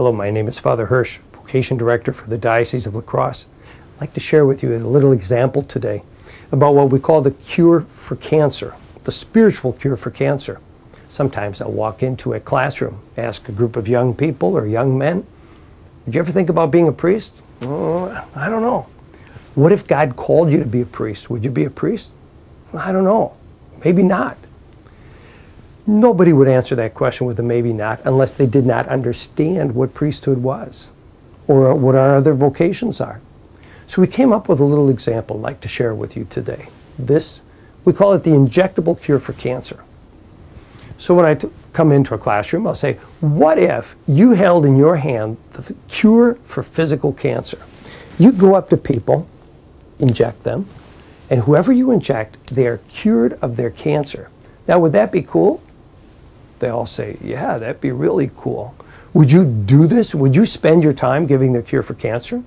Hello, my name is Father Hirsch, Vocation Director for the Diocese of La Crosse. I'd like to share with you a little example today about what we call the cure for cancer, the spiritual cure for cancer. Sometimes I'll walk into a classroom, ask a group of young people or young men, "Would you ever think about being a priest?" "Oh, I don't know." "What if God called you to be a priest? Would you be a priest?" "I don't know. Maybe not." Nobody would answer that question with a maybe not unless they did not understand what priesthood was or what our other vocations are. So we came up with a little example I'd like to share with you today. We call it the injectable cure for cancer. So when I come into a classroom, I'll say, what if you held in your hand the cure for physical cancer? You go up to people, inject them, and whoever you inject, they are cured of their cancer. Now, would that be cool? They all say, yeah, that'd be really cool. Would you do this? Would you spend your time giving the cure for cancer?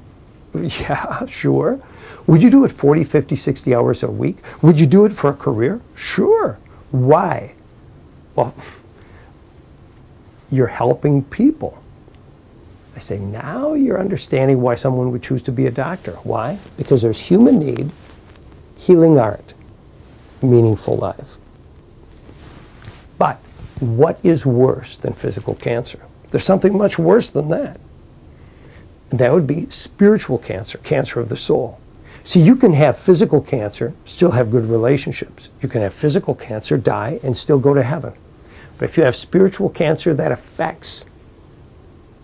Yeah, sure. Would you do it 40, 50, 60 hours a week? Would you do it for a career? Sure. Why? Well, you're helping people. I say, now you're understanding why someone would choose to be a doctor. Why? Because there's human need, healing art, meaningful life. But what is worse than physical cancer? There's something much worse than that. And that would be spiritual cancer, cancer of the soul. See, you can have physical cancer, still have good relationships. You can have physical cancer, die, and still go to heaven. But if you have spiritual cancer, that affects,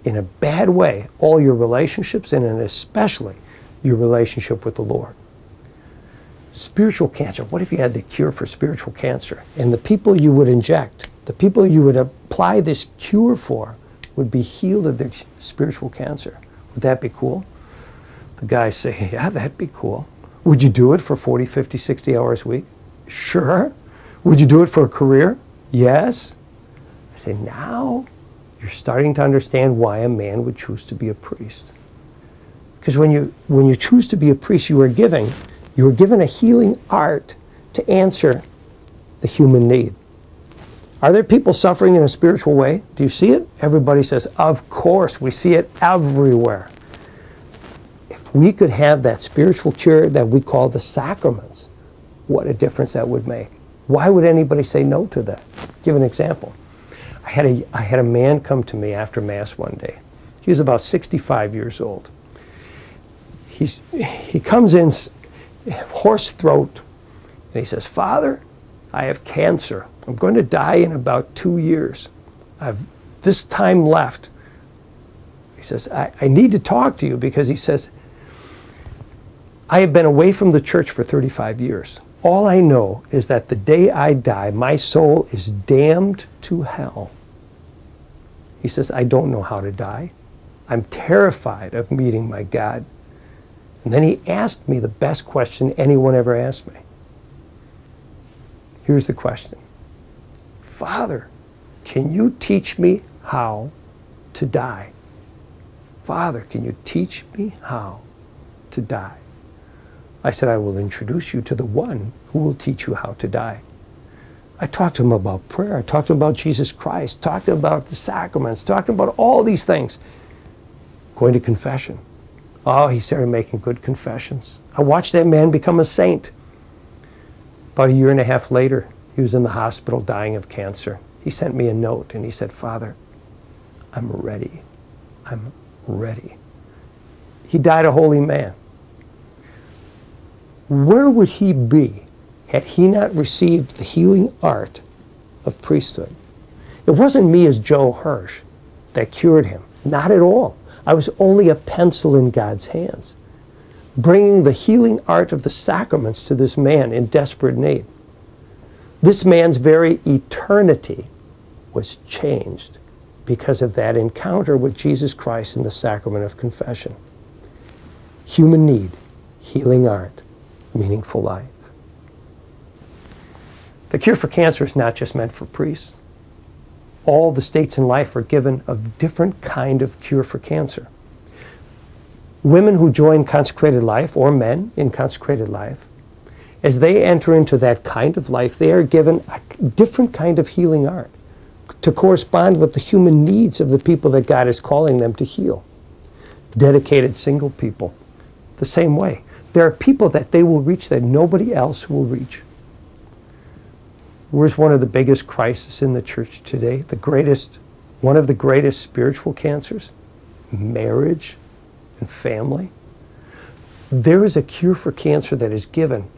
in a bad way, all your relationships and especially your relationship with the Lord. Spiritual cancer, what if you had the cure for spiritual cancer? And the people you would inject, the people you would apply this cure for, would be healed of their spiritual cancer. Would that be cool? The guys say, yeah, that'd be cool. Would you do it for 40, 50, 60 hours a week? Sure. Would you do it for a career? Yes. I say, now you're starting to understand why a man would choose to be a priest. Because when you choose to be a priest, you are given a healing art to answer the human need. Are there people suffering in a spiritual way? Do you see it? Everybody says, of course, we see it everywhere. If we could have that spiritual cure that we call the sacraments, what a difference that would make. Why would anybody say no to that? Give an example. I had a man come to me after Mass one day. He was about 65 years old. He comes in, hoarse throat, and he says, "Father, I have cancer. I'm going to die in about 2 years. I've this time left." He says, I need to talk to you because he says, "I have been away from the church for 35 years. All I know is that the day I die, my soul is damned to hell." He says, "I don't know how to die. I'm terrified of meeting my God." And then he asked me the best question anyone ever asked me. Here's the question. "Father, can you teach me how to die? Father, can you teach me how to die?" I said, "I will introduce you to the one who will teach you how to die." I talked to him about prayer. I talked to him about Jesus Christ. Talked to him about the sacraments. Talked to him about all these things. Going to confession. Oh, he started making good confessions. I watched that man become a saint. About a year and a half later, he was in the hospital dying of cancer. He sent me a note and he said, "Father, I'm ready. I'm ready." He died a holy man. Where would he be had he not received the healing art of priesthood? It wasn't me as Joe Hirsch that cured him. Not at all. I was only a pencil in God's hands, bringing the healing art of the sacraments to this man in desperate need. This man's very eternity was changed because of that encounter with Jesus Christ in the sacrament of confession. Human need, healing art, meaningful life. The cure for cancer is not just meant for priests. All the states in life are given a different kind of cure for cancer. Women who join consecrated life, or men in consecrated life, as they enter into that kind of life, they are given a different kind of healing art to correspond with the human needs of the people that God is calling them to heal. Dedicated single people, the same way. There are people that they will reach that nobody else will reach. Where's one of the biggest crises in the church today? One of the greatest spiritual cancers? Marriage and family. There is a cure for cancer that is given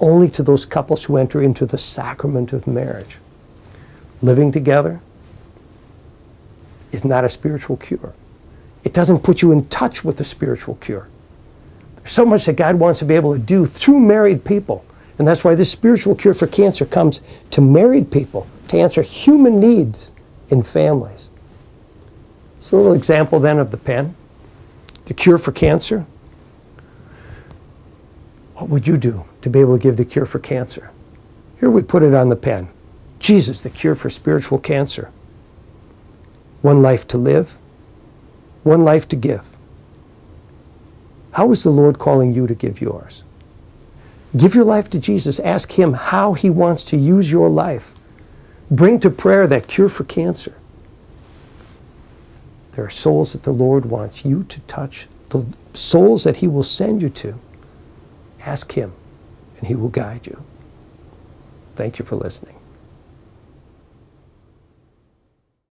only to those couples who enter into the sacrament of marriage. Living together is not a spiritual cure. It doesn't put you in touch with the spiritual cure. There's so much that God wants to be able to do through married people. And that's why this spiritual cure for cancer comes to married people, to answer human needs in families. It's a little example then of the pen. The cure for cancer. What would you do to be able to give the cure for cancer? Here we put it on the pen. Jesus, the cure for spiritual cancer. One life to live, one life to give. How is the Lord calling you to give yours? Give your life to Jesus. Ask Him how He wants to use your life. Bring to prayer that cure for cancer. There are souls that the Lord wants you to touch, the souls that He will send you to. Ask Him, and He will guide you. Thank you for listening.